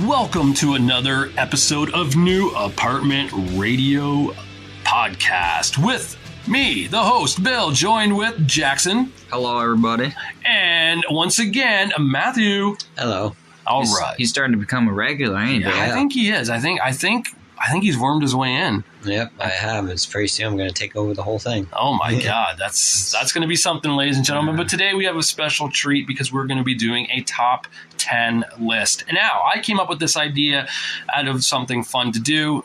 Welcome to another episode of New Apartment Radio Podcast with me, the host, Bill, joined with Jackson. Hello, everybody. And once again, Matthew. Hello. All right. He's starting to become a regular, ain't he? Yeah, I think he is. I think he's wormed his way in. Yep, I have. It's pretty soon I'm going to take over the whole thing. Oh my God, that's going to be something, ladies and gentlemen. But today we have a special treat because we're going to be doing a top 10 list. And now I came up with this idea out of something fun to do.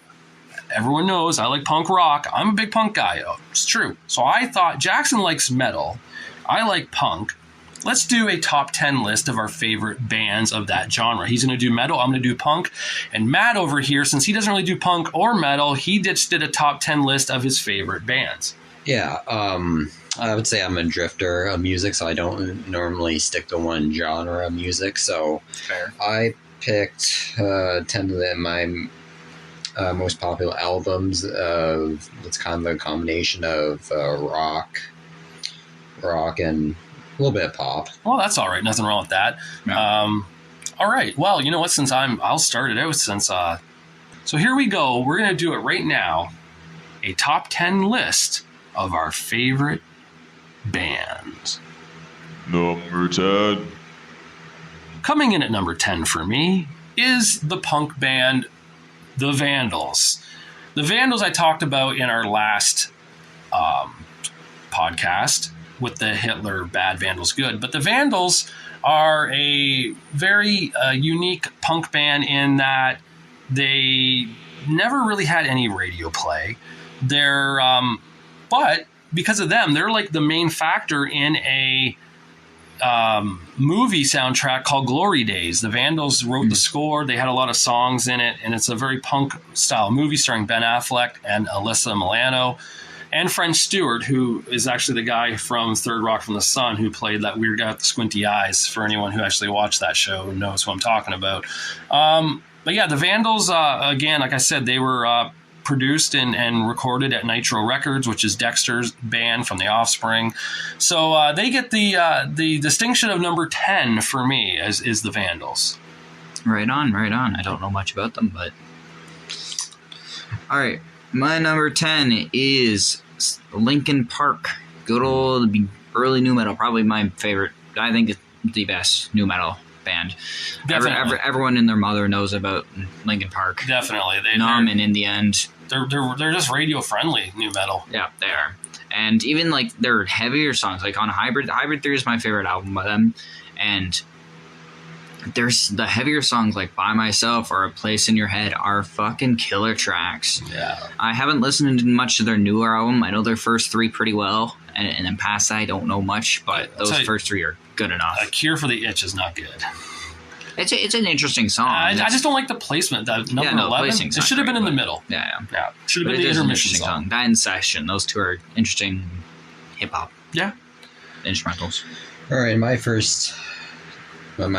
Everyone knows I like punk rock. I'm a big punk guy. It's true. So I thought Jackson likes metal. I like punk. Let's do a top 10 list of our favorite bands of that genre. He's going to do metal. I'm going to do punk. And Matt over here, since he doesn't really do punk or metal, he did a top 10 list of his favorite bands. Yeah, I would say I'm a drifter of music, so I don't normally stick to one genre of music. So Fair. I picked 10 of my most popular albums. It's kind of a combination of rock, and a little bit of pop. Well, that's all right. Nothing wrong with that. No. All right. Well, you know what? I'll start it out since. So here we go. We're going to do it right now. A top 10 list of our favorite bands. Number 10. Coming in at number 10 for me is the punk band The Vandals. The Vandals I talked about in our last podcast with the Hitler Bad, Vandals Good. But the Vandals are a very unique punk band in that they never really had any radio play. But because of them, they're like the main factor in a movie soundtrack called Glory Days. The Vandals wrote the score. They had a lot of songs in it, and it's a very punk style movie starring Ben Affleck and Alyssa Milano. And French Stewart, who is actually the guy from Third Rock from the Sun who played that weird guy with the squinty eyes, for anyone who actually watched that show and knows who I'm talking about. But yeah, the Vandals, again, like I said, they were produced and recorded at Nitro Records, which is Dexter's band from The Offspring. So they get the distinction of number 10 for me, is the Vandals. Right on. I don't know much about them, but... All right. My number 10 is Linkin Park. Good old early nu metal. Probably my favorite. I think it's the best nu metal band. Everyone and their mother knows about Linkin Park. Definitely. Numb and In the End. They're just radio friendly nu metal. Yeah, they are. And even like their heavier songs, like on Hybrid 3 is my favorite album by them. And there's the heavier songs like By Myself or A Place in Your Head are fucking killer tracks. Yeah. I haven't listened to much to their newer album. I know their first 3 pretty well. And then past that, I don't know much, but those first 3 are good enough. A Cure for the Itch is not good. It's an interesting song. I just don't like the placement. That number 11. It should have been in the middle. Yeah. Should have been the intermission song. That and Session. Those 2 are interesting hip-hop. Yeah. Instrumentals. All right, my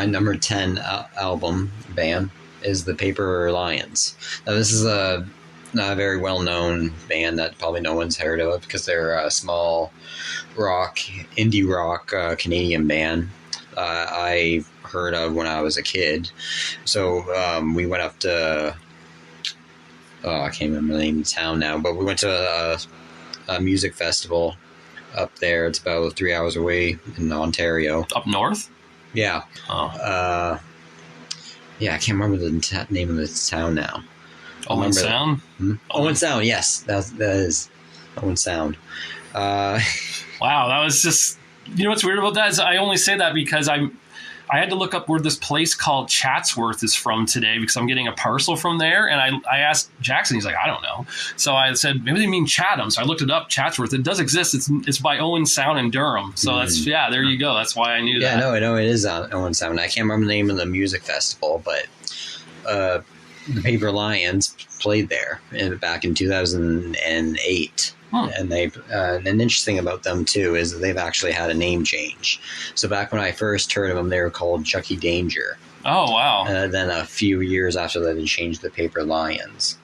number 10 album band is the Paper Lions. Now, this is a very well-known band that probably no one's heard of because they're a small indie rock Canadian band I heard of when I was a kid. So we went up to, I can't remember the name of the town now, but we went to a music festival up there. It's about 3 hours away in Ontario. Up north? Yeah. Oh. Yeah, I can't remember the name of the town now. Owen Sound? Owen Sound, yes. That is Owen Sound. Wow, that was just... You know what's weird about that is I only say that because I had to look up where this place called Chatsworth is from today because I'm getting a parcel from there. And I asked Jackson, he's like, I don't know. So I said, maybe they mean Chatham. So I looked it up, Chatsworth. It does exist. It's by Owen Sound in Durham. So that's, there you go. That's why I knew that. Yeah, no, I know it is Owen Sound. I can't remember the name of the music festival, but the Paper Lions played there back in 2008. And an interesting about them too is that they've actually had a name change. So back when I first heard of them, they were called Chucky Danger. Oh wow! Then a few years after that, they changed the Paper Lions.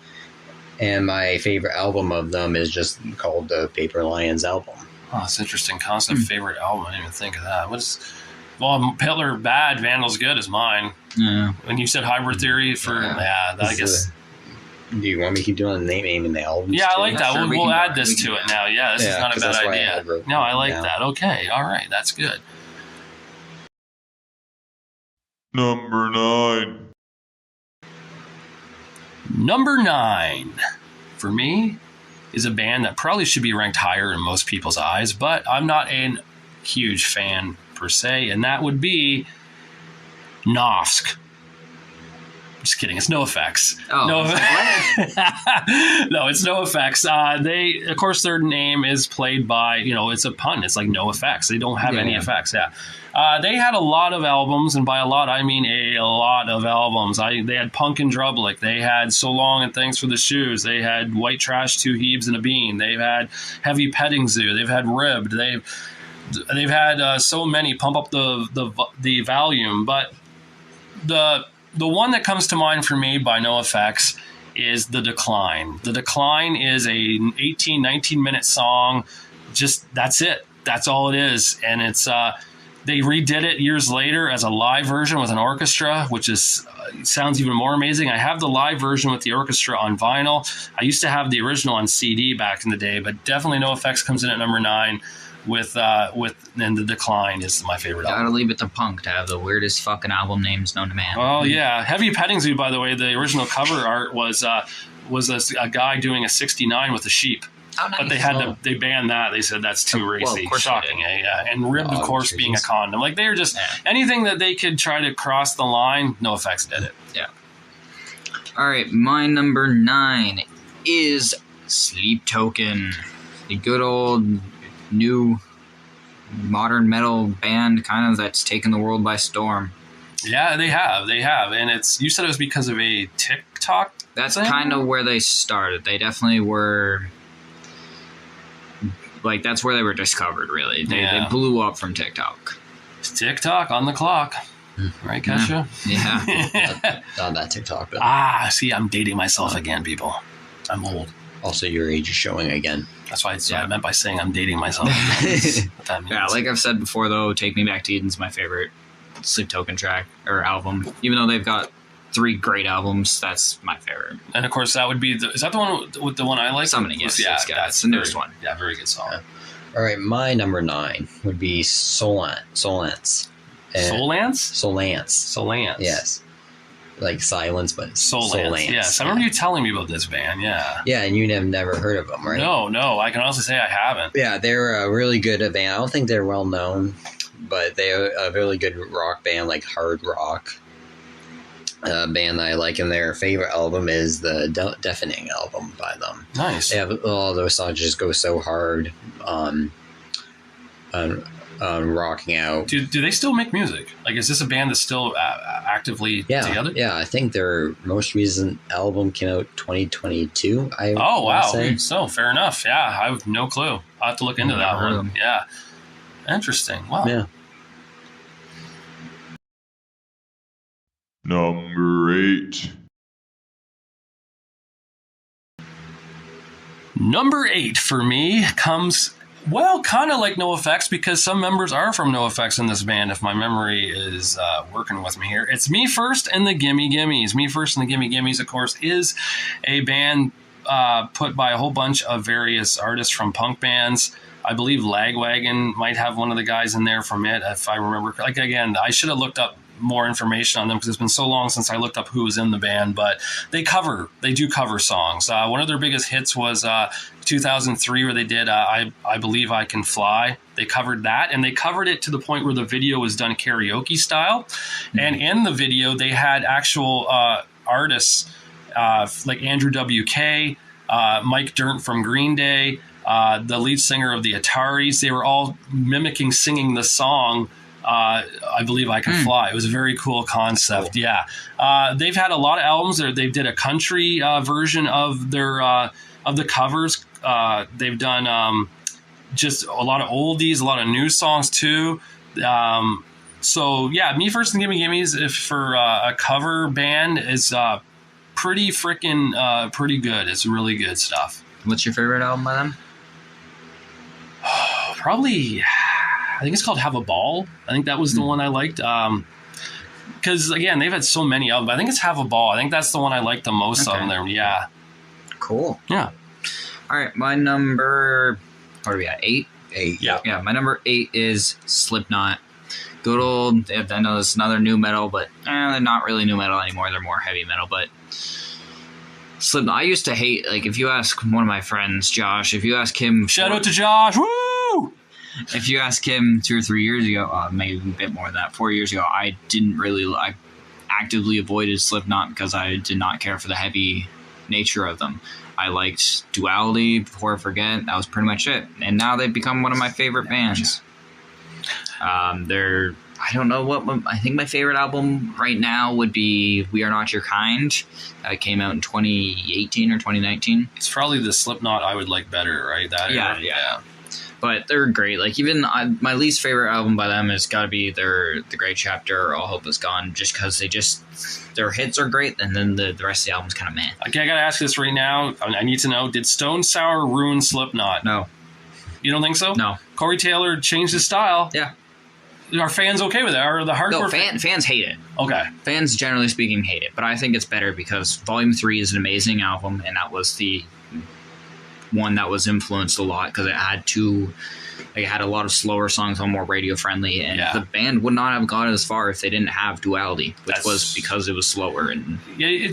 And my favorite album of them is just called the Paper Lions album. Oh, that's interesting concept. Favorite album? I didn't even think of that. Well, Hitler bad, Vandals good is mine. Yeah. When you said Hybrid Theory I guess. Do you want me to keep doing naming the albums? Yeah, I too? like that. Sure, we'll add this to it now. Yeah, this is not a 'cause bad that's why I idea. wrote No, I like down. that. Okay, all right, that's good. Number 9. Number 9 for me is a band that probably should be ranked higher in most people's eyes, but I'm not a huge fan per se, and that would be Novsk. Just kidding. It's No Effects. Oh, no, what? no, it's No Effects. They, of course, their name is played by, it's a pun. It's like No Effects. They don't have any effects. Yeah. They had a lot of albums, and by a lot, I mean a lot of albums. They had Punk and Drublick. They had So Long and Thanks for the Shoes. They had White Trash, Two Heaves and a Bean. They've had Heavy Petting Zoo. They've had Ribbed. They've had so many. Pump Up the volume, but the one that comes to mind for me by No Effects is The Decline. The Decline is a 18, 19-minute song. Just, that's it. That's all it is. And it's they redid it years later as a live version with an orchestra, which is sounds even more amazing. I have the live version with the orchestra on vinyl. I used to have the original on CD back in the day, but definitely No Effects comes in at number 9. And The Decline is my favorite album. Gotta leave it to Punk to have the weirdest fucking album names known to man. Oh yeah, Heavy Petting Zoo. By the way, the original cover art was a guy doing a 69 with a sheep. Oh, nice. But they banned that. They said that's too racy. Of course Shocking, yeah. And Ribbed, of course, being a condom. Like they're just anything that they could try to cross the line. No Effects did it. Yeah. All right, my number 9 is Sleep Token, the good old new modern metal band kind of that's taken the world by storm. Yeah, they have, and you said it was because of a TikTok. That's thing? kind of where they started. They definitely were like that's where they were discovered. Really, they blew up from TikTok. TikTok on the clock, right, Kesha? Yeah. Not that TikTok, but see, I'm dating myself again, people. I'm old. Also, your age is showing again. That's why I meant by saying I'm dating myself. What that means. Yeah, like I've said before, though, Take Me Back to Eden's my favorite Sleep Token track or album. Even though they've got 3 great albums, that's my favorite. And of course, that would be is that the one with the one I like? Summoning, yes. Yeah, that's the newest one. Yeah, very good song. Yeah. All right, my number 9 would be Solance. Solance? Solance. Yes. Like silence, but Solance. Yes, I remember you telling me about this band. Yeah. Yeah, and you have never heard of them, right? No. I can honestly say I haven't. Yeah, they're a really good band. I don't think they're well known, but they're a really good rock band, like hard rock. Band that I like, and their favorite album is the Deafening album by them. Nice. They have all those songs just go so hard on rocking out. Do they still make music? Like, is this a band that's still actively together? Yeah, I think their most recent album came out 2022. Oh, wow. So, fair enough. Yeah, I have no clue. I'll have to look into that one. Yeah. Interesting. Wow. Yeah. Number 8. Number 8 for me comes, kind of like No Effects, because some members are from No Effects in this band, if my memory is working with me here. It's Me First and the Gimme Gimmes. Me First and the Gimme Gimmes, of course, is a band put by a whole bunch of various artists from punk bands. I believe Lagwagon might have one of the guys in there from it, if I remember. Like, again, I should have looked up more information on them because it's been so long since I looked up who was in the band, but they do cover songs. One of their biggest hits was 2003 where they did I Believe I Can Fly. They covered that, and they covered it to the point where the video was done karaoke style. Mm-hmm. And in the video they had actual artists like Andrew WK, Mike Dirnt from Green Day, the lead singer of the Ataris. They were all mimicking singing the song I Believe I Can Fly. It was a very cool concept. Cool. Yeah. They've had a lot of albums. They did a country version of their of the covers. They've done just a lot of oldies, a lot of new songs too. So yeah, Me First and Gimme Gimmes, if for a cover band, is pretty freaking pretty good. It's really good stuff. What's your favorite album by them? Probably I think it's called Have a Ball. I think that was the one I liked. Because, again, they've had so many of them. I think it's Have a Ball. I think that's the one I like the most of them. Yeah. Cool. Yeah. All right, my number, what are we at, 8? 8. Yeah, my number 8 is Slipknot. Good old, I know it's another new metal, but they're not really new metal anymore. They're more heavy metal, but Slipknot, I used to hate, like, if you ask one of my friends, Josh, if you ask him... Shout out to Josh. Woo! If you ask him 2 or 3 years ago, maybe a bit more than that, 4 years ago, I actively avoided Slipknot because I did not care for the heavy nature of them. I liked Duality, Before I Forget. That was pretty much it. And now they've become one of my favorite bands. They're, I don't know what, I think my favorite album right now would be We Are Not Your Kind. It came out in 2018 or 2019. It's probably the Slipknot I would like better, right? That Yeah. But they're great. Like, even my least favorite album by them has got to be The Great Chapter, All Hope Is Gone, just because their hits are great, and then the rest of the album's kind of meh. Okay, I gotta ask this right now. I need to know, did Stone Sour ruin Slipknot? No. You don't think so? No. Corey Taylor changed his style. Yeah. Are fans okay with it? Are the hardcore fans hate it. Okay. Fans, generally speaking, hate it. But I think it's better because Volume 3 is an amazing album, and that was the one that was influenced a lot because it had a lot of slower songs on more radio friendly, and the band would not have gone as far if they didn't have Duality, which was because it was slower. And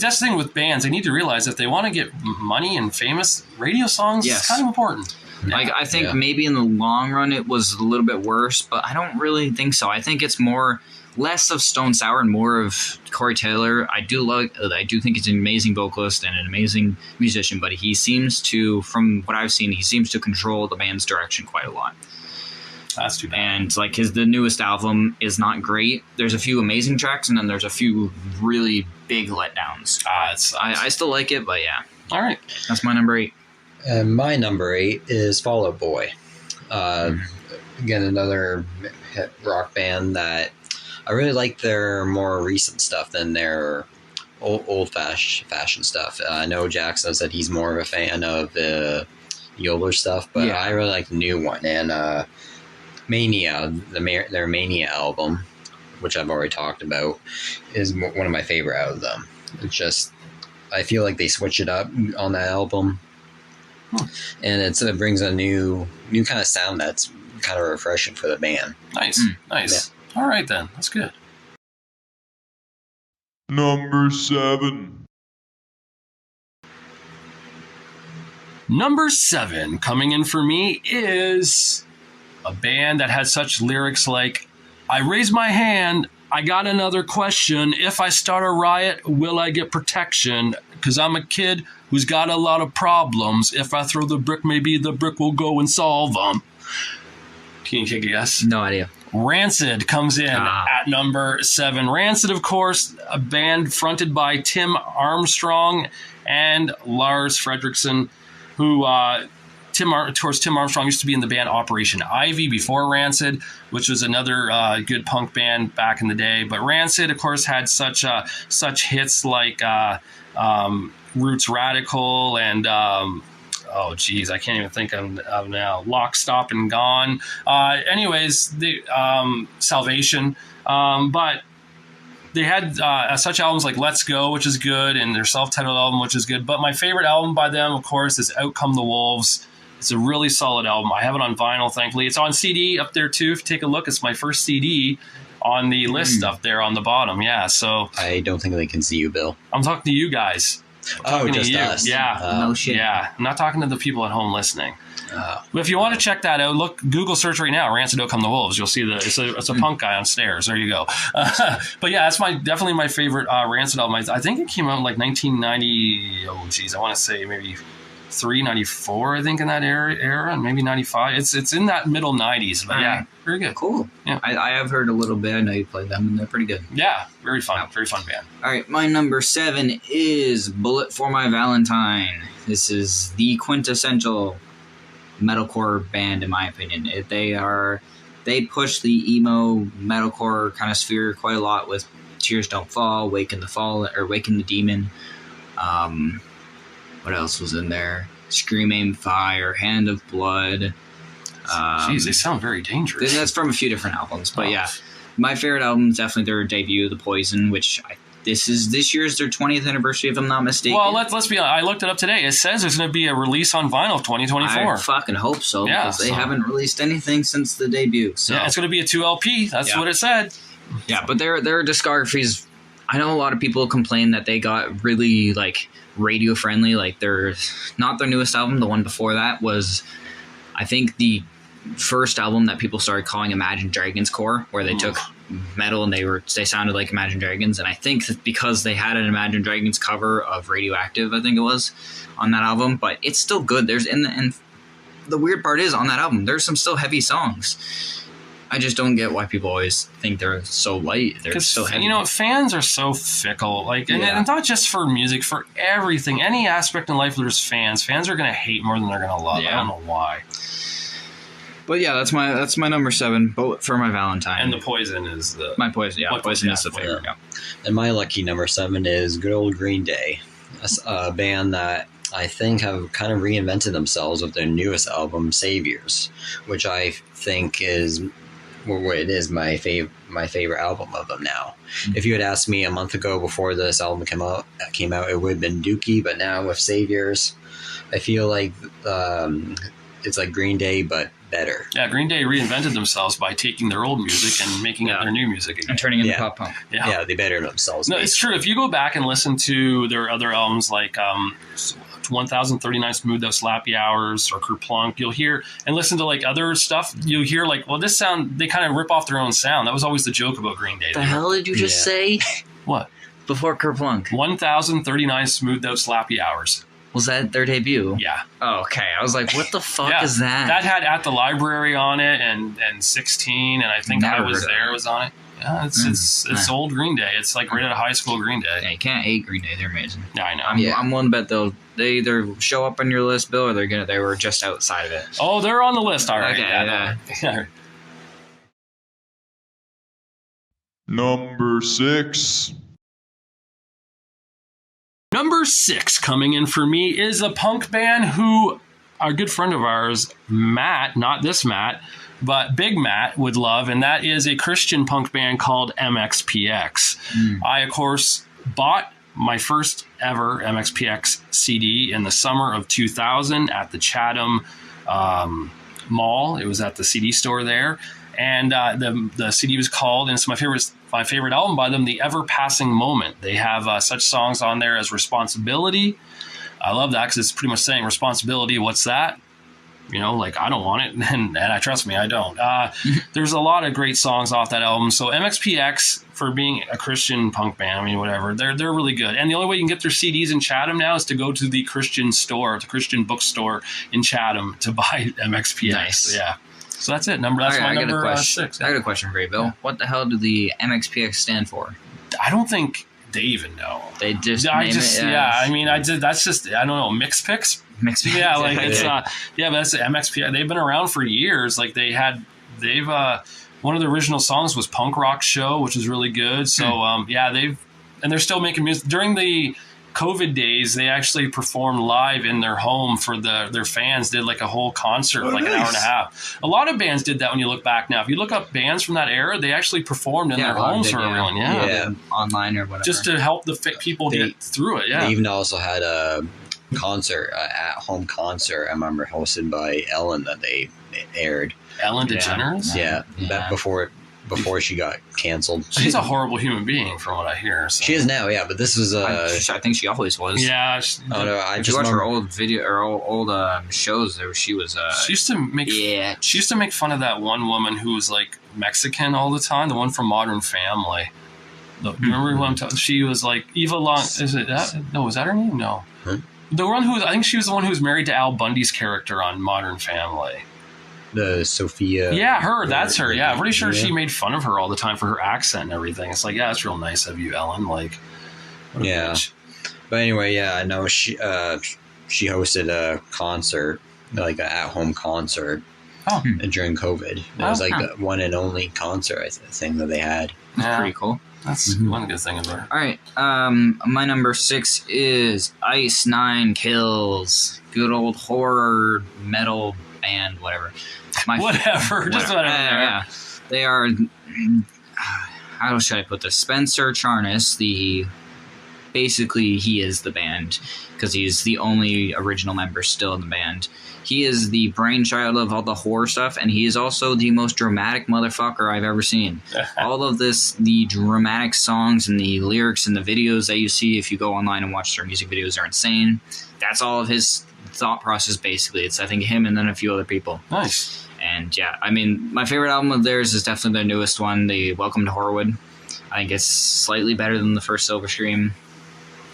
that's the thing with bands. They need to realize if they want to get money and famous, radio songs is kind of important. Like, I think maybe in the long run it was a little bit worse, but I don't really think so. I think it's less of Stone Sour and more of Corey Taylor. I do think he's an amazing vocalist and an amazing musician, but he seems to, from what I've seen, he seems to control the band's direction quite a lot. That's too bad. And like the newest album is not great. There's a few amazing tracks, and then there's a few really big letdowns. I still like it, but yeah. All right. That's my number 8. And my number 8 is Fall Out Boy. Again, another hit rock band that I really like their more recent stuff than their old-fashioned stuff. I know Jack says that he's more of a fan of the older stuff, but I really like the new one. And Mania, their Mania album, which I've already talked about, is one of my favorite out of them. It's just, I feel like they switch it up on that album. And it brings a new kind of sound that's kind of refreshing for the band. Nice. Yeah. All right, then. That's good. Number 7. Number 7 coming in for me is a band that had such lyrics like, I raise my hand, I got another question. If I start a riot, will I get protection? Because I'm a kid who's got a lot of problems. If I throw the brick, maybe the brick will go and solve them. Can you take a guess? No idea. Rancid comes in at number 7. Rancid, of course, a band fronted by Tim Armstrong and Lars Fredriksson, who Tim Armstrong used to be in the band Operation Ivy before Rancid, which was another good punk band back in the day. But Rancid, of course, had such hits like Roots Radical and I can't even think of now. Lock, Stop, and Gone. Anyways, the Salvation. But they had such albums like Let's Go, which is good, and their self-titled album, which is good. But my favorite album by them, of course, is Out Come the Wolves. It's a really solid album. I have it on vinyl, thankfully. It's on CD up there, too. If you take a look, it's my first CD on the list up there on the bottom. Yeah, so... I don't think they can see you, Bill. I'm talking to you guys. Just us. Yeah. No shit. Yeah. I'm not talking to the people at home listening. But if you want to check that out, Google search right now, Rancid Out Come the Wolves. You'll see it's a punk guy on stairs. There you go. But yeah, that's definitely my favorite Rancid album. I think it came out in like 1990. I want to say maybe 94, I think, in that era, and maybe 95. It's in that middle 90s. But yeah, very good. Cool. Yeah, I have heard a little bit. I know you played them, and they're pretty good. Yeah, very fun. Very fun band. All right, my number 7 is Bullet for My Valentine. This is the quintessential metalcore band, in my opinion. They push the emo metalcore kind of sphere quite a lot with Tears Don't Fall, Waken the Demon. What else was in there? Scream, Aim, Fire, Hand of Blood. Jeez, they sound very dangerous. That's from a few different albums, but Oh. yeah, my favorite album is definitely their debut, The Poison, which this year's their 20th anniversary, if I'm not mistaken. Well, let's be honest. I looked it up today. It says there's going to be a release on vinyl 2024. I fucking hope so, Yeah, because they so- haven't released anything since the debut. So Yeah, it's going to be a 2 LP. That's Yeah. what it said. yeah, but their discographies, I know a lot of people complain that they got really like radio friendly. Like their not their newest album, the one before that was, I think, the first album that people started calling Imagine Dragons core, where they took metal and they sounded like Imagine Dragons. And I think that because they had an Imagine Dragons cover of Radioactive, I think it was, on that album, but it's still good. And the weird part is, on that album there's some still heavy songs. I just don't get why people always think they're so light. They're Because, so heavy. you know, fans are so fickle. Like, and Yeah. it's not just for music, for everything. Any aspect in life, there's fans. Fans are going to hate more than they're going to love. I Yeah. don't know why. But yeah, that's my number 7, both for my Valentine. And the Poison is the... my Poison, yeah, What- Poison yeah, is the favorite. Yeah. And my lucky number 7 is good old Green Day, a band that I think have kind of reinvented themselves with their newest album, Saviors, which I think is my favorite album of them now. Mm-hmm. If you had asked me a month ago before this album came out, it would have been Dookie. But now with Saviors, I feel like it's like Green Day but better. Yeah, Green Day reinvented themselves by taking their old music and making it their new music again. And turning into Yeah. pop punk. Yeah, they better themselves. No, it's true. If you go back and listen to their other albums like 1039 Smooth Out Slappy Hours or Kerplunk, you'll hear, and listen to like other stuff, you'll hear like, well, this sound, they kind of rip off their own sound. That was always the joke about Green Day. The hell did you just say? What? Before Kerplunk. 1039 Smooth Out Slappy Hours. Was that their debut? Yeah. Oh, okay. I was like, what the fuck Yeah. is that? That had At the Library on it and 16, and I think Never I Was heard of There that. was on it. Yeah, it's old Green Day. It's like right out of high school Green Day. Yeah, you can't hate Green Day. They're amazing. Yeah, I know. I'm willing to bet they either show up on your list, Bill, or they were just outside of it. Oh, they're on the list. All right. Okay, Yeah. Number 6. Number 6 coming in for me is a punk band who a good friend of ours, Matt, not this Matt, but Big Matt would love, and that is a Christian punk band called MXPX. I, of course, bought my first ever MXPX CD in the summer of 2000 at the Chatham Mall. It was at the CD store there. And the CD was called, and it's my favorite album by them, The Ever Passing Moment. They have such songs on there as Responsibility. I love that because it's pretty much saying responsibility. What's that? You know, like, I don't want it, and I trust me, I don't. There's a lot of great songs off that album. So MXPX, for being a Christian punk band, I mean, whatever, they're really good. And the only way you can get their CDs in Chatham now is to go to the Christian store, the Christian bookstore in Chatham to buy MXPX. Nice. Yeah. So that's it. That's my number 6. I got a question for you, Bill. What the hell do the MXPX stand for? I don't think they even know. They just I name just it, yeah. I mean, that's just I don't know. Mix picks. MXPX. Yeah, like it's but that's MXP. They've been around for years. Like they've one of the original songs was Punk Rock Show, which is really good. So they're still making music during the COVID days. They actually performed live in their home for their fans. Did like a whole concert, like an hour and a half. A lot of bands did that. When you look back now, if you look up bands from that era, they actually performed in their homes for everyone. Yeah, online or whatever, just to help the people get through it. Yeah, They even also had a concert, at-home concert, I remember, hosted by Ellen that they aired. Ellen DeGeneres. Yeah, back before she got canceled. She's a horrible human being, from what I hear. So. She is now, yeah, but this was I think she always was. Yeah. oh no, I If just you watch her remember, old video or old shows, she was. She used to make. Yeah. She used to make fun of that one woman who was like Mexican all the time. The one from Modern Family. Remember who I'm talking? She was like Eva Long. Is it that? No, is that her name? No. Huh? The one I think she was the one who was married to Al Bundy's character on Modern Family. the Sophia. Yeah, her. That's her. Yeah, I'm pretty sure she made fun of her all the time for her accent and everything. It's like, yeah, that's real nice of you, Ellen. Like, what a Yeah. bitch. But anyway, yeah, I know she hosted a concert, like an at-home concert, during COVID. It was like the one and only concert I think that they had. Yeah, Pretty cool. that's one good thing about her. All right. My number 6 is Ice Nine Kills. Good old horror metal band, whatever. Whatever. Just whatever. Yeah. They are. How should I put this? Spencer Charnas, basically he is the band because he's the only original member still in the band. He is the brainchild of all the horror stuff, and he is also the most dramatic motherfucker I've ever seen. All of the dramatic songs and the lyrics and the videos that you see if you go online and watch their music videos are insane. That's all of his thought process, basically. It's, I think, him and then a few other people. Nice. And yeah, I mean, my favorite album of theirs is definitely their newest one, the Welcome to Horrorwood. I think it's slightly better than the first Silver Stream,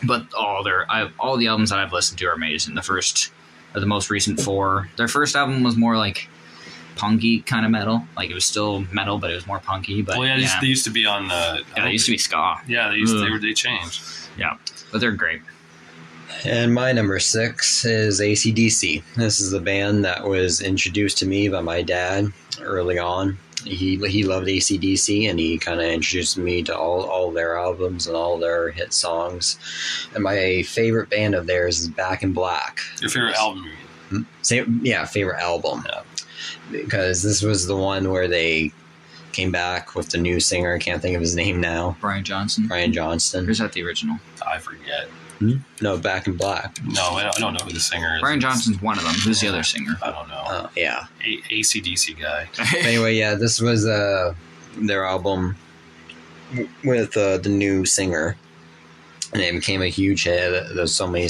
but all the albums that I've listened to are amazing. The most recent 4. Their first album was more like punky kind of metal. Like, it was still metal, but it was more punky. But they used to be on. They used to be ska. Yeah, they changed. Yeah, but they're great. And my number 6 is AC/DC. This is the band that was introduced to me by my dad early on. He loved AC/DC, and he kind of introduced me to all their albums and all their hit songs. And my favorite band of theirs is Back in Black. Your favorite album? Favorite album. Yeah. Because this was the one where they came back with the new singer. I can't think of his name now. Brian Johnston. Or is that the original? I forget. No, Back in Black. No, I don't know who the singer is. Brian Johnston's one of them. Who's the other singer? I don't know. Yeah. AC/DC guy. Anyway, yeah, this was their album with the new singer. And it became a huge hit. There's so many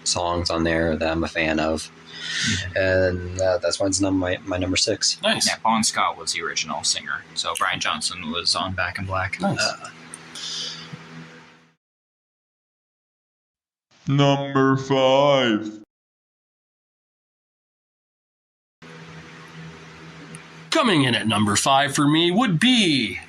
songs on there that I'm a fan of. And that's why it's my number 6. Nice. Yeah, Bon Scott was the original singer. So Brian Johnston was on Back in Black. Nice. Number 5. Coming in at number 5 for me would be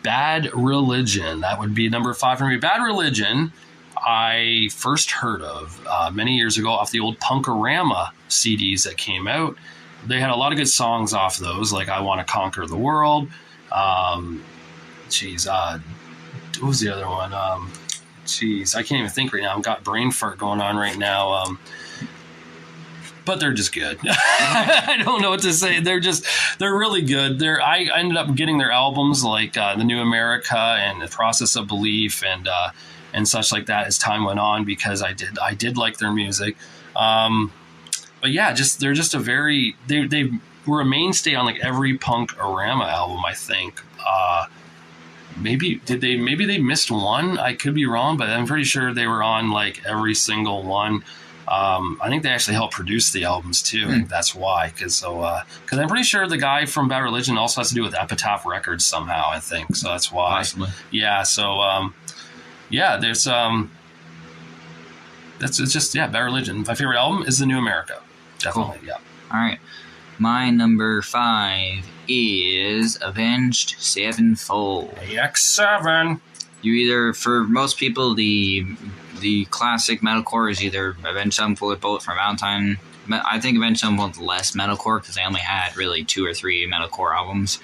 Bad Religion. That would be number 5 for me. Bad Religion, I first heard of many years ago off the old Punkorama CDs that came out. They had a lot of good songs off those, like I Want to Conquer the World. What was the other one? I can't even think right now. I've got brain fart going on right now. But they're just good. I don't know what to say. They're really good. I ended up getting their albums like The New America and The Process of Belief and such like that as time went on, because I did like their music. But yeah, they're just they were a mainstay on like every Punkorama album, I think. Maybe they missed one. I could be wrong, but I'm pretty sure they were on like every single one. I think they actually helped produce the albums too. I think that's why. Because I'm pretty sure the guy from Bad Religion also has to do with Epitaph Records somehow. I think so. That's why. Possibly. Yeah. So there's it's just Bad Religion. My favorite album is The New America. Definitely. Cool. Yeah. All right. My number 5 is Avenged Sevenfold. AX7. For most people, the classic metalcore is either Avenged Sevenfold or Bullet for Valentine. I think Avenged Sevenfold's less metalcore because they only had really 2 or 3 metalcore albums.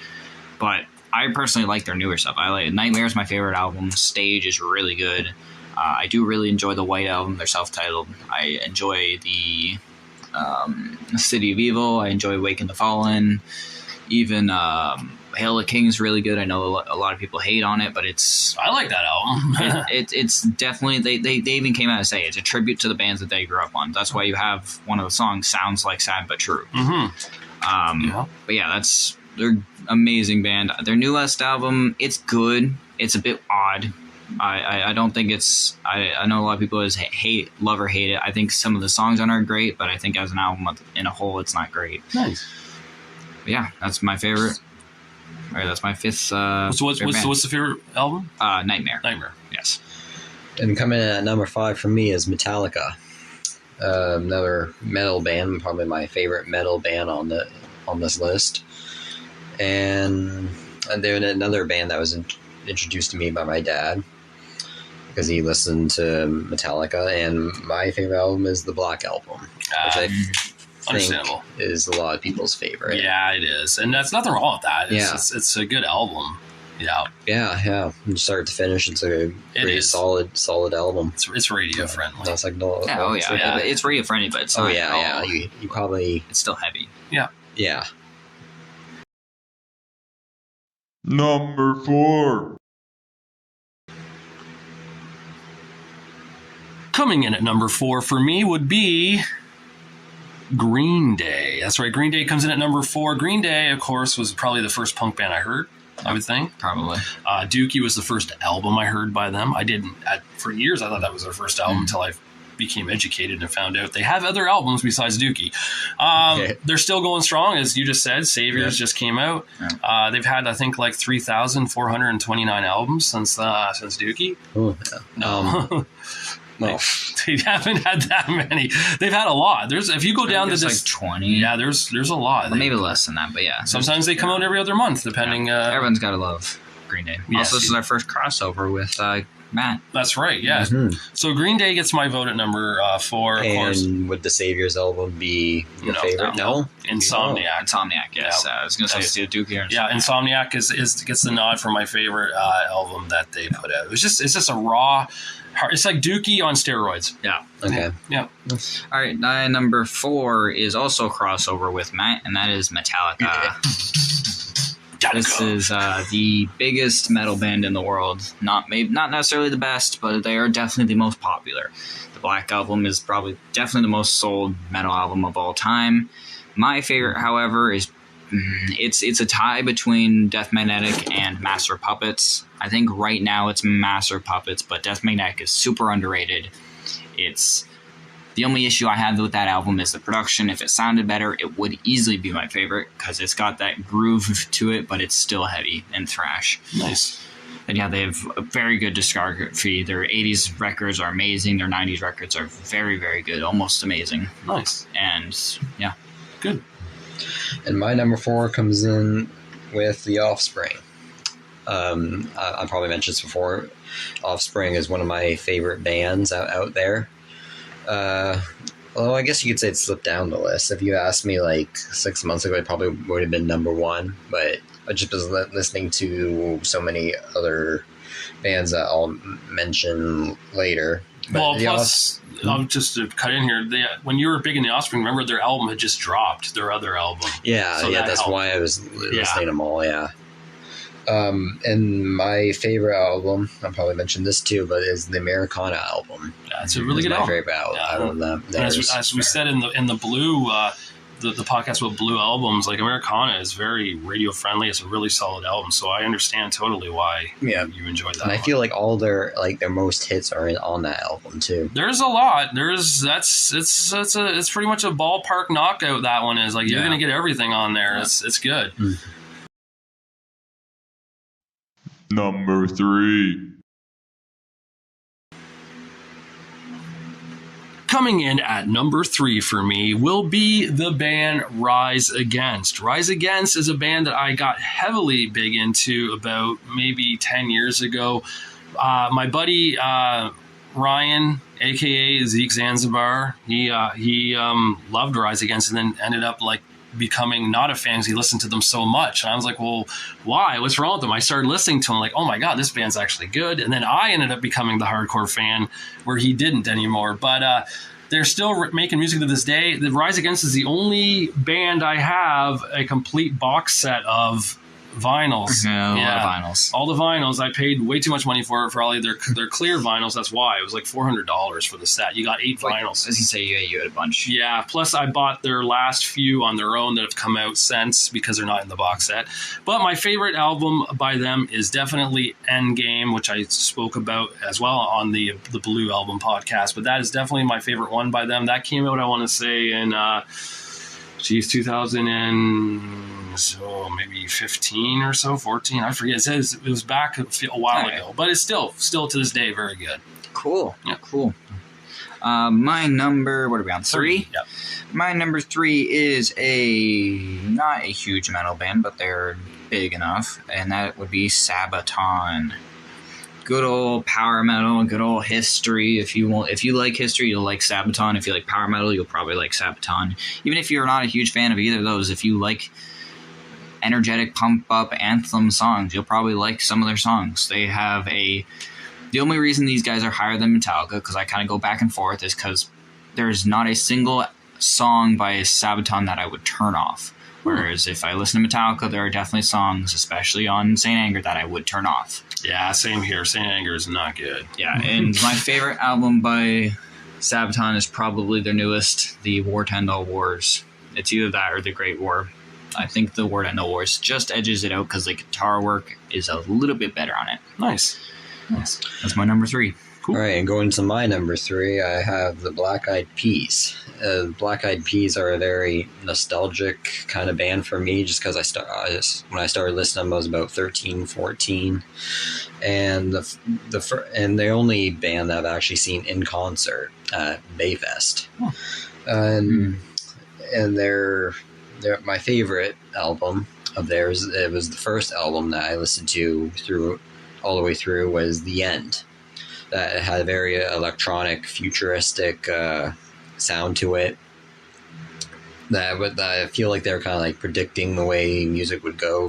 But I personally like their newer stuff. I like Nightmare is my favorite album. Stage is really good. I do really enjoy the White Album. They're self-titled. I enjoy the City of Evil. I enjoy Waking the Fallen. Even Hail the King is really good. I know a lot of people hate on it, but I like that album. It's definitely they even came out and say it's a tribute to the bands that they grew up on. That's why you have one of the songs sounds like Sad But True. Mm-hmm. But yeah, they're amazing band. Their newest album, it's good. It's a bit odd. I don't think it's. I know a lot of people love or hate it. I think some of the songs on it are great, but I think as an album in a whole, it's not great. Nice. But yeah, that's my favorite. All right, that's my 5th. What's the favorite album? Nightmare. Nightmare. Yes. And coming in at number 5 for me is Metallica. Another metal band, probably my favorite metal band on this list. And they're another band that was introduced to me by my dad, because he listened to Metallica, and my favorite album is the Black Album, which I think is a lot of people's favorite. Yeah, it is, and that's nothing wrong with that. It's a good album. Yeah. From start to finish, it's a pretty solid album. It's radio friendly. That's like it's radio friendly, but it's not. You probably it's still heavy. Yeah. Number 4. Coming in at number 4 for me would be Green Day. That's right, Green Day comes in at number 4. Green Day, of course, was probably the first punk band I heard, I would think. Probably. Dookie was the first album I heard by them. For years, I thought that was their first album until I became educated and found out they have other albums besides Dookie. They're still going strong, as you just said. Saviors just came out. Yeah. They've had, I think, like 3,429 albums since Dookie. Oh, No. No, they haven't had that many. They've had a lot. If you go down to this, like 20. Yeah, there's a lot. Well, maybe less than that, but yeah. Sometimes they come out every other month, depending. Yeah. Everyone's got to love Green Day. Yes, also, this is our first crossover with Matt. That's right. Yeah. Mm-hmm. So Green Day gets my vote at number 4. Of course. And would the Saviors album be your favorite? No. Insomniac. Insomniac. Yes. I was going to say it's Dookie or yeah, Insomniac gets the nod for my favorite album that they put out. It's just a raw. It's like Dookie on steroids. Yeah. Okay. Yeah. All right. Number 4 is also a crossover with Matt, and that is Metallica. This is the biggest metal band in the world. Not necessarily the best, but they are definitely the most popular. The Black Album is probably definitely the most sold metal album of all time. My favorite, however, is it's a tie between Death Magnetic and Master of Puppets. I think right now it's Master of Puppets, but Death Magnetic is super underrated. It's the only issue I have with that album is the production. If it sounded better, it would easily be my favorite because it's got that groove to it, but it's still heavy and thrash. Nice. And yeah, they have a very good discography. Their 80s records are amazing. Their 90s records are very, very good, almost amazing. Nice. And yeah. Good. And my number 4 comes in with The Offspring. I probably mentioned this before. Offspring is one of my favorite bands out there. Although I guess you could say it slipped down the list. If you asked me like 6 months ago, it probably would have been number 1. But I just was listening to so many other bands that I'll mention later. But well, plus, just to cut in here, when you were big in The Offspring, remember their album had just dropped, their other album. Yeah, so that's helped. why I was listening to them all, yeah. And my favorite album, I'll probably mention this too, but is the Americana album. Yeah, it's a really good my album. favorite album. As we said in the Blue, the podcast about Blue albums, like Americana is very radio friendly. It's a really solid album, so I understand totally why you enjoyed that. And I feel like all their most hits are on that album too. There's a lot. It's pretty much a ballpark knockout. That one is like you're gonna get everything on there. Yeah. It's good. Number 3. Coming in at number 3 for me will be the band Rise Against. Rise Against is a band that I got heavily big into about maybe 10 years ago. My buddy Ryan, a.k.a. Zeke Zanzibar, he loved Rise Against and then ended up like becoming not a fan because he listened to them so much. And I was like, well, why? What's wrong with them? I started listening to them like, oh my God, this band's actually good. And then I ended up becoming the hardcore fan where he didn't anymore. But they're still making music to this day. The Rise Against is the only band I have a complete box set of vinyls. Yeah, a lot of vinyls. All the vinyls. I paid way too much money for all of their clear vinyls. That's why. It was like $400 for the set. You got 8 vinyls. As you say, you had a bunch. Yeah. Plus, I bought their last few on their own that have come out since because they're not in the box set. But my favorite album by them is definitely Endgame, which I spoke about as well on the Blue Album podcast. But that is definitely my favorite one by them. That came out, I want to say, in 2000 maybe 15 or so, 14. I forget. It says it was back a while ago, but it's still to this day very good. Cool. Yeah, cool. My number, what are we on? 3? Yep. My number 3 is not a huge metal band, but they're big enough, and that would be Sabaton. Good old power metal, good old history. If you like history, you'll like Sabaton. If you like power metal, you'll probably like Sabaton. Even if you're not a huge fan of either of those, if you like energetic pump up anthem songs, you'll probably like some of their songs. They have the only reason these guys are higher than Metallica, because I kind of go back and forth, is because there's not a single song by Sabaton that I would turn off. Whereas if I listen to Metallica, there are definitely songs, especially on Saint Anger, that I would turn off. Yeah, same here. Saint Anger is not good. Yeah, and my favorite album by Sabaton is probably their newest, the War to End All Wars. It's either that or the Great War. I think the War to End All Wars just edges it out because the guitar work is a little bit better on it. Nice. That's my number 3. All right, and going to my number 3, I have the Black Eyed Peas. Black Eyed Peas are a very nostalgic kind of band for me, just because when I started listening to them, I was about 13, 14, and and the only band that I've actually seen in concert at Bayfest, and they're my favorite album of theirs. It was the first album that I listened to all the way through was The End. That had a very electronic, futuristic sound to it. That I feel like they're kind of like predicting the way music would go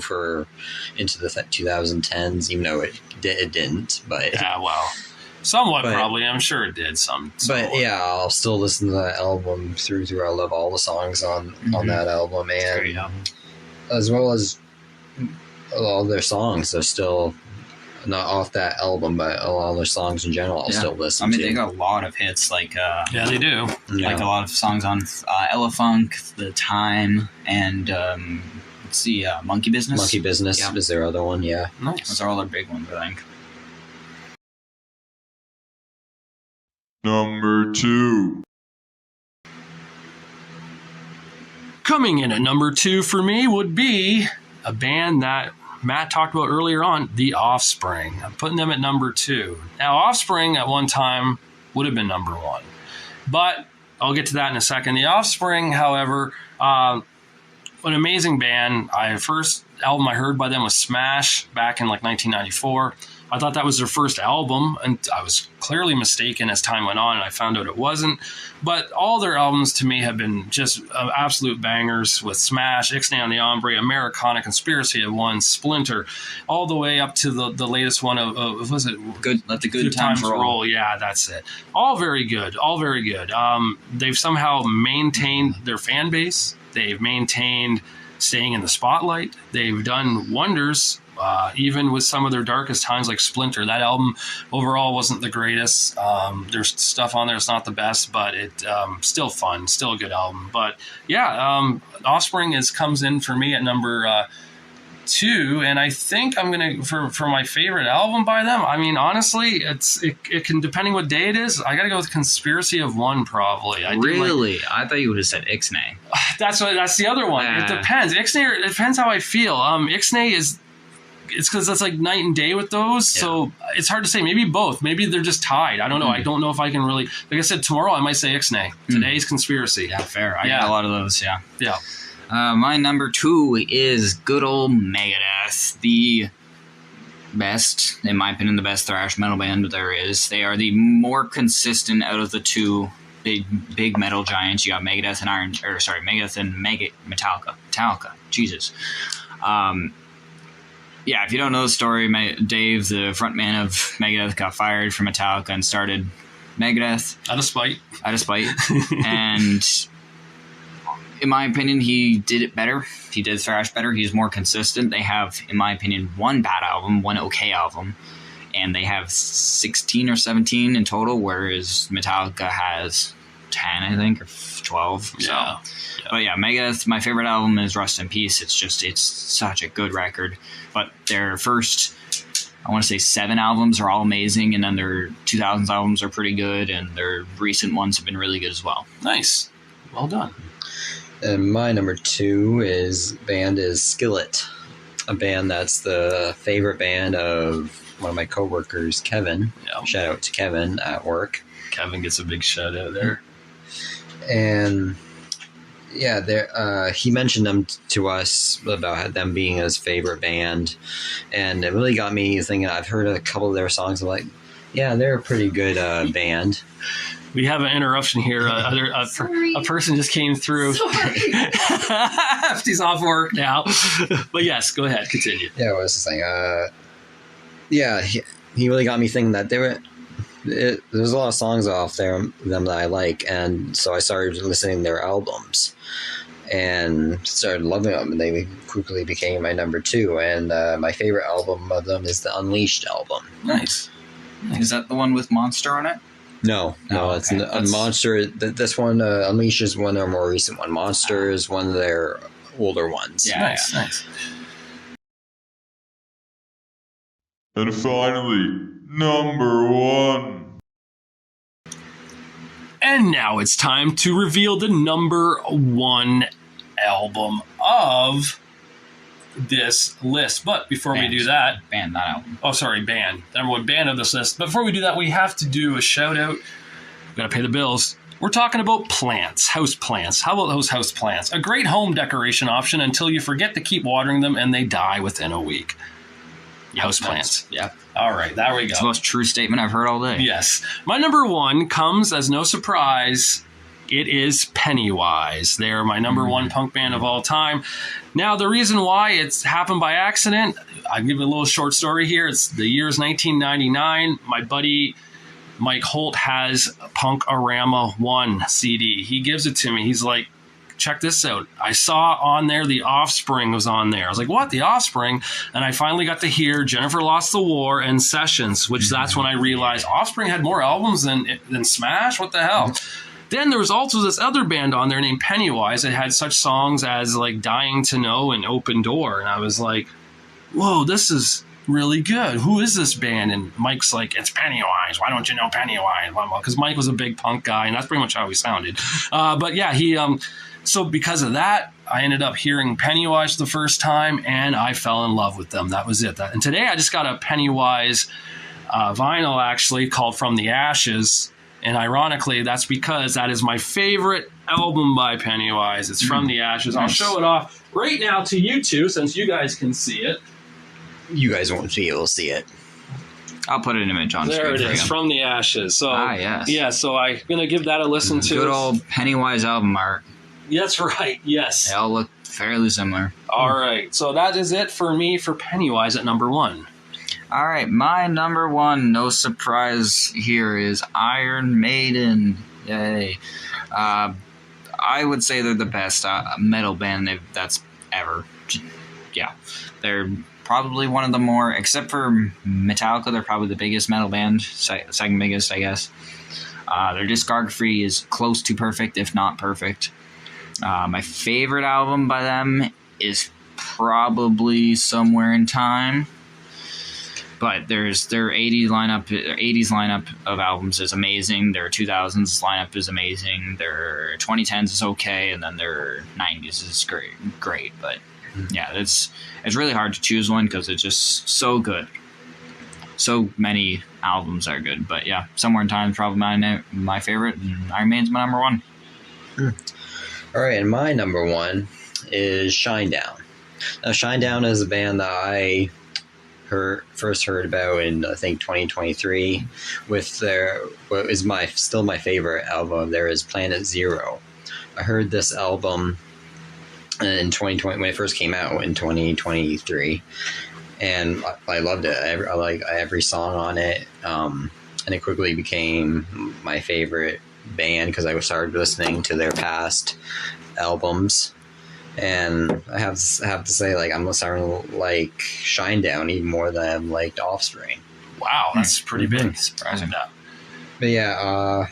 into the 2010s, even though it didn't. But yeah, well, somewhat probably. I'm sure it did some. But yeah, I'll still listen to that album through. I love all the songs on that album, and as well as all their songs. They're still not off that album, but a lot of their songs in general I'll still listen to. They got a lot of hits, like yeah, they do. Like a lot of songs on Elefunk, The Time, and let's see, Monkey Business. Monkey Business is their other one, yeah. Nice. Those are all their big ones, I think. Number 2. Coming in at number 2 for me would be a band that Matt talked about earlier on, The Offspring. I'm putting them at number 2. Now, Offspring at one time would have been number 1, but I'll get to that in a second. The Offspring, however, an amazing band. First album I heard by them was Smash back in like 1994. I thought that was their first album, and I was clearly mistaken as time went on, and I found out it wasn't. But all their albums to me have been just absolute bangers, with Smash, Ixnay on the Hombre, Americana, Conspiracy of One, Splinter, all the way up to the latest one of was it Let the Good Times Roll? Yeah, that's it. All very good. All very good. They've somehow maintained their fan base. They've maintained staying in the spotlight. They've done wonders. Even with some of their darkest times, like Splinter, that album overall wasn't the greatest. There's stuff on there that's not the best, but it still fun, still a good album. But yeah, Offspring comes in for me at number 2, and I think I'm gonna for my favorite album by them. I mean, honestly, it can, depending what day it is. I gotta go with Conspiracy of One, probably. Really? I thought you would have said Ixnay. That's the other one. It depends. Ixnay. It depends how I feel. Ixnay is. It's because that's like night and day with those, so it's hard to say. Maybe both. Maybe they're just tied. I don't know. I don't know if I can really. Like I said, tomorrow I might say Ixnay. Today's Conspiracy. Yeah, fair. I got a lot of those. Yeah. Yeah. My number 2 is good old Megadeth, the best, in my opinion, the best thrash metal band there is. They are the more consistent out of the two big metal giants. You got Megadeth and Metallica. Jesus. Yeah, if you don't know the story, Dave, the frontman of Megadeth, got fired from Metallica and started Megadeth. Out of spite. And in my opinion, he did it better. He did thrash better. He's more consistent. They have, in my opinion, one bad album, one okay album, and they have 16 or 17 in total, whereas Metallica has 10, I think, or 12. Yeah. But yeah, Megadeth, my favorite album is Rust in Peace. It's such a good record. But their first, I want to say 7 albums are all amazing, and then their 2000s albums are pretty good, and their recent ones have been really good as well. Nice. Well done. And my number 2 band is Skillet, a band that's the favorite band of one of my coworkers, Kevin. Yeah. Shout out to Kevin at work. Kevin gets a big shout out there. And yeah, he mentioned them to us about them being his favorite band, and it really got me thinking. I've heard a couple of their songs. I'm like, yeah, they're a pretty good band. We have an interruption here. A person just came through. He's off work now. But yes, go ahead. Continue. Yeah, what was the thing? He really got me thinking that there's a lot of songs off them that I like, and so I started listening to their albums. and started loving them. And they quickly became my number 2. And my favorite album of them is the Unleashed album. Nice. Is that the one with Monster on it? No, Oh, it's okay. a Monster. This one, Unleashed, is one of their more recent one. Monster is one of their older ones. Yeah. Nice. And finally, number 1. And now it's time to reveal the number 1 album of this list. But before we do that, Band, not album. oh, sorry, band. The number 1 band of this list. But before we do that, we have to do a shout out. We've got to pay the bills. We're talking about plants, house plants. How about those house plants? A great home decoration option until you forget to keep watering them and they die within a week. House plants. Yeah. All right, there we go. It's the most true statement I've heard all day. Yes. My number 1 comes as no surprise. It is Pennywise. They're my number 1 punk band of all time. Now, the reason why it's happened by accident, I'll give you a little short story here. It's the year is 1999. My buddy Mike Holt has Punk-A-Rama 1 CD. He gives it to me. He's like, check this out. I saw on there The Offspring was on there. I was like, what? The Offspring? And I finally got to hear Jennifer Lost the War and Sessions, which that's when I realized Offspring had more albums than Smash. What the hell? Then there was also this other band on there named Pennywise that had such songs as like Dying to Know and Open Door. And I was like, whoa, this is really good. Who is this band? And Mike's like, it's Pennywise. Why don't you know Pennywise? Because Mike was a big punk guy, and that's pretty much how he sounded. But yeah, so because of that, I ended up hearing Pennywise the first time, and I fell in love with them. That was it. And today I just got a Pennywise vinyl, actually, called From the Ashes. And ironically, that's because that is my favorite album by Pennywise. It's From the Ashes. I'll show it off right now to you two, since you guys can see it. You guys won't be able to see it. I'll put an image on There screen it for is, you. From the Ashes. So, yes. Yeah, so I'm going to give that a listen to. Good old Pennywise album art. That's right, yes. They all look fairly similar. All right, so that is it for me for Pennywise at number 1. All right, my number 1, no surprise here, is Iron Maiden. Yay. I would say they're the best metal band that's ever. Yeah, they're probably one of the more, except for Metallica, they're probably the biggest metal band, second biggest, I guess. Their discography is close to perfect, if not perfect. My favorite album by them is probably Somewhere in Time. But their 80s lineup of albums is amazing. Their 2000s lineup is amazing. Their 2010s is okay, and then their 90s is great. But yeah, it's really hard to choose one because it's just so good. So many albums are good. But yeah, Somewhere in Time is probably my favorite, and Iron Maiden's my number 1. All right, and my number 1 is Shinedown. Now, Shinedown is a band that I first heard about in, I think, 2023 with what is still my favorite album. There is Planet Zero. I heard this album in 2020 when it first came out in 2023, and I loved it. I like every song on it, and it quickly became my favorite band because I started listening to their past albums. And I have to say, like, I'm starting to like Shinedown even more than I've liked Offspring. Wow, that's pretty big. Surprising. But yeah,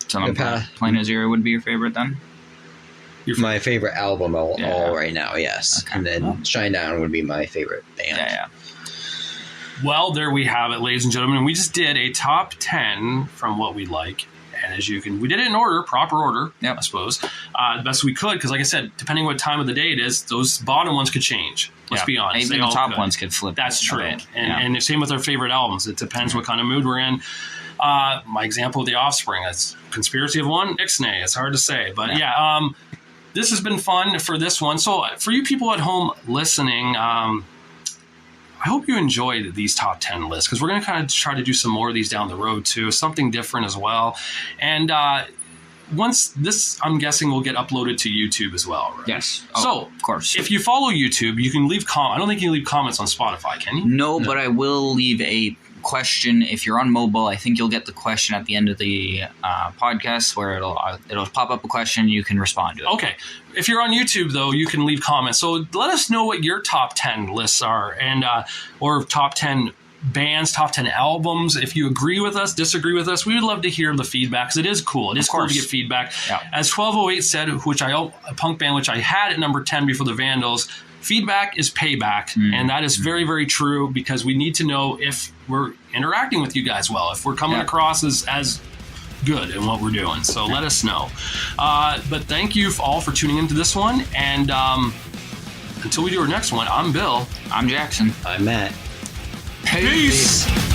So Planet Zero would be your favorite then? my favorite album all right now, yes. Okay. And then Shinedown would be my favorite band. Yeah. Well, there we have it, ladies and gentlemen. We just did a top 10 from what we like. And as you can, we did it in order, proper order, I suppose, the best we could. Because like I said, depending what time of the day it is, those bottom ones could change. Let's be honest. Even the top ones could flip. That's true. And same with our favorite albums. It depends what kind of mood we're in. My example of The Offspring, that's Conspiracy of One, Ixnay. It's hard to say. But this has been fun for this one. So for you people at home listening, I hope you enjoyed these top 10 lists because we're going to kind of try to do some more of these down the road too, something different as well. And once this, I'm guessing, will get uploaded to YouTube as well, right? Yes. So, of course. if you follow YouTube, you can leave I don't think you can leave comments on Spotify, can you? No, but I will leave a question. If you're on mobile, I think you'll get the question at the end of the podcast where it'll pop up a question. You can respond to it. Okay. If you're on YouTube, though, you can leave comments. So let us know what your top 10 lists are, and or top 10 bands, top 10 albums. If you agree with us, disagree with us, we would love to hear the feedback, because it is cool. It is cool to get feedback. Yeah. As 1208 said, a punk band which I had at number 10 before the Vandals, feedback is payback. And that is very, very true, because we need to know if we're interacting with you guys well, if we're coming across as good in what we're doing. So let us know. But thank you all for tuning into this one. And until we do our next one, I'm Bill. I'm Jackson. I'm Matt. Peace.